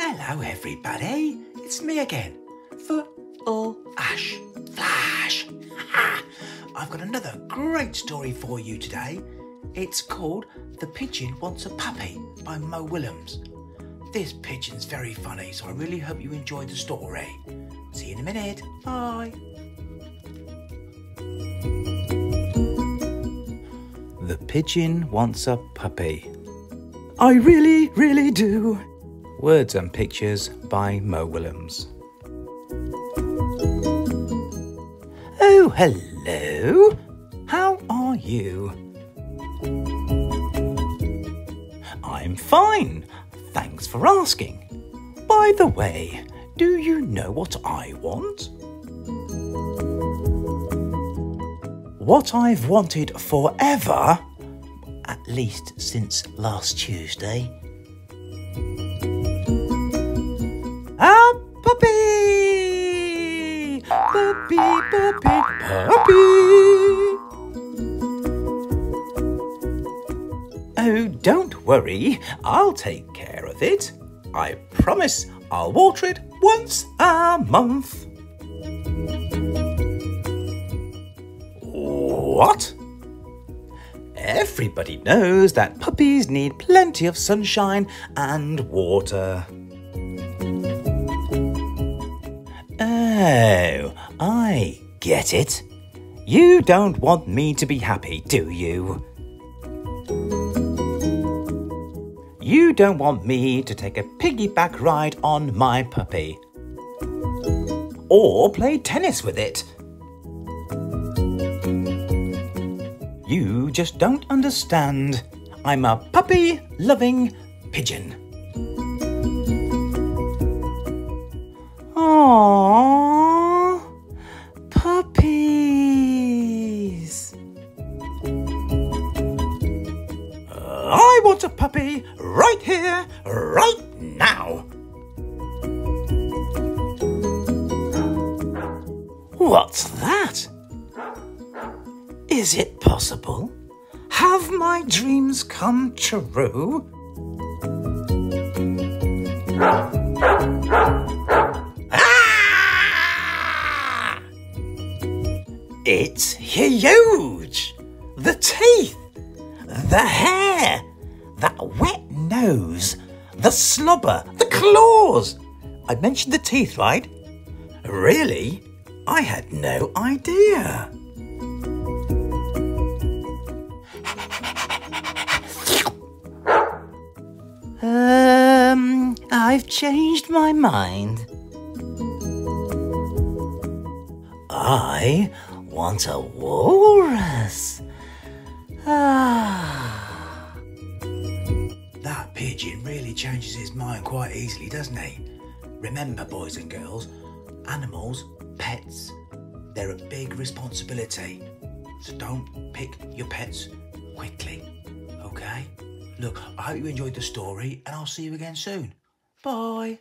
Hello everybody, it's me again, Ash Flash. I've got another great story for you today. It's called The Pigeon Wants a Puppy by Mo Willems. This pigeon's very funny, so I really hope you enjoy the story. See you in a minute, bye. The Pigeon Wants a Puppy. I really, really do. Words and pictures by Mo Willems. Oh, hello. How are you? I'm fine. Thanks for asking. By the way, do you know what I want? What I've wanted forever, at least since last Tuesday. A puppy! Puppy, puppy, puppy! Oh, don't worry, I'll take care of it. I promise I'll water it once a month. What? Everybody knows that puppies need plenty of sunshine and water. Oh, I get it. You don't want me to be happy, do you? You don't want me to take a piggyback ride on my puppy. Or play tennis with it. You just don't understand. I'm a puppy-loving pigeon. Aww, puppies. I want a puppy right here, right now. What's that? Is it possible? Have my dreams come true? Ah! It's huge! The teeth, the hair, that wet nose, the slobber, the claws. I mentioned the teeth, right? Really? I had no idea. I've changed my mind. I want a walrus. That pigeon really changes his mind quite easily, doesn't he? Remember, boys and girls, animals, pets, they're a big responsibility. So don't pick your pets quickly, okay? Look, I hope you enjoyed the story and I'll see you again soon. Bye.